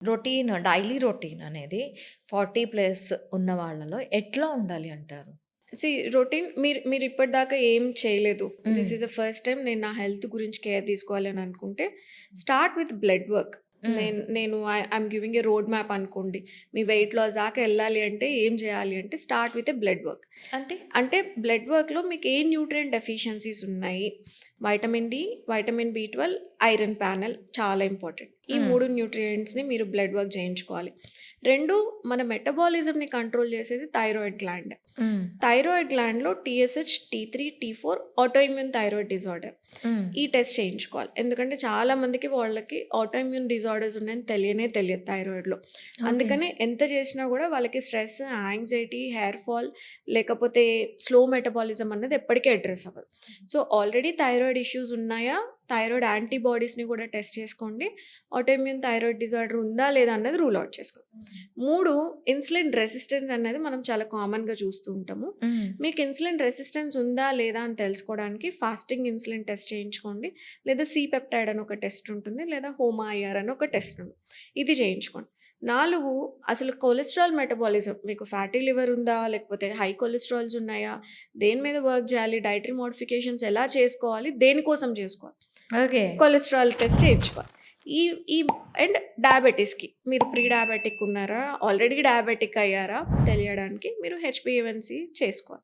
Daily routine అనేది 40 plus ఉన్న వాళ్ళలో ఎట్లా ఉండాలి అంటారు? రొటీన్ మీరు ఇప్పటిదాకా ఏం చేయలేదు. హ్మ్. This is the first time నేను నా హెల్త్ గురించి కేర్ తీసుకోవాలి అని అనుకుంటే, స్టార్ట్ విత్ బ్లడ్ వర్క్. హ్మ్. నేను I'm giving a road map అనుకోండి. మీ వెయిట్ లాస్ దాకా ఎళ్ళాలి అంటే ఏం చేయాలి అంటే start with a blood work. అంటే అంటే బ్లడ్ వర్క్‌లో మీకు ఏ న్యూట్రియంట్ డెఫిషియన్సీస్ ఉన్నాయి. వైటమిన్ డి, వైటమిన్ బి12, ఐరన్ ప్యానెల్ చాలా ఇంపార్టెంట్. ఈ హ్మ్. 3 న్యూట్రియంట్స్‌ని మీరు బ్లడ్ వర్క్ చేయించుకోవాలి. 2 మన మెటబాలిజంని కంట్రోల్ చేసేది థైరాయిడ్ గ్లాండ్. హ్మ్. థైరాయిడ్ గ్లాండ్‌లో టీఎస్‌హెచ్, టీ3, టీ4 ఆటోఇమ్యూన్ థైరాయిడ్ డిజార్డర్. హ్మ్. ఈ టెస్ట్ చేయించుకోవాలి. ఎందుకంటే చాలా మందికి వాళ్ళకి ఆటోఇమ్యూన్ డిజార్డర్స్ ఉన్నాయని తెలియదు థైరాయిడ్‌లో. ఓకే. అందుకనే ఎంత చేసినా కూడా వాళ్ళకి స్ట్రెస్, యాంగ్జైటీ, హెయిర్ ఫాల్ లేకపోతే స్లో మెటబాలిజం అన్నది ఎప్పటికీ అడ్రెస్ అవ్వదు. సో, ఆల్రెడీ థైరాయిడ్ ఇష్యూస్ ఉన్నాయా? థైరాయిడ్ యాంటీబాడీస్‌ని కూడా టెస్ట్ చేసుకోండి. ఆటోఇమ్యూన్ థైరాయిడ్ డిజార్డర్ ఉందా? లేదా? అన్నది రూల్ ఔట్ చేసుకోండి. 3 ఇన్సులిన్ రెసిస్టెన్స్ అనేది మనం చాలా కామన్‌గా చూస్తూ ఉంటాము. హ్మ్. మీకు ఇన్సులిన్ రెసిస్టెన్స్ ఉందా? లేదా? అని తెలుసుకోవడానికి ఫాస్టింగ్ ఇన్సులిన్ టెస్ట్ చేయించుకోండి. లేదా సి పెప్టైడ్ అని ఒక టెస్ట్ ఉంటుంది. లేదా హోమా-ఐఆర్ అని ఒక టెస్ట్ ఉంది. ఇది చేయించుకోండి. 4 అసలు కొలెస్ట్రాల్ మెటబాలిజం మీకు ఫ్యాటీ లివర్ ఉందా? లేకపోతే హై కొలెస్ట్రాల్స్ ఉన్నాయా? దేని మీద వర్క్ చేయాలి? డైటరీ మోడిఫికేషన్స్ ఎలా చేసుకోవాలి? దేనికోసం చేసుకోవాలి? ఓకే. కొలెస్ట్రాల్ టెస్ట్ చేయించుకోవాలి. ఈ ఈ అండ్ డయాబెటిస్‌కి మీరు ప్రీ డయాబెటిక్ ఉన్నారా? ఆల్రెడీ డయాబెటిక్ అయ్యారా? తెలియడానికి మీరు హెచ్‌బీఏవన్సీ చేసుకోవాలి.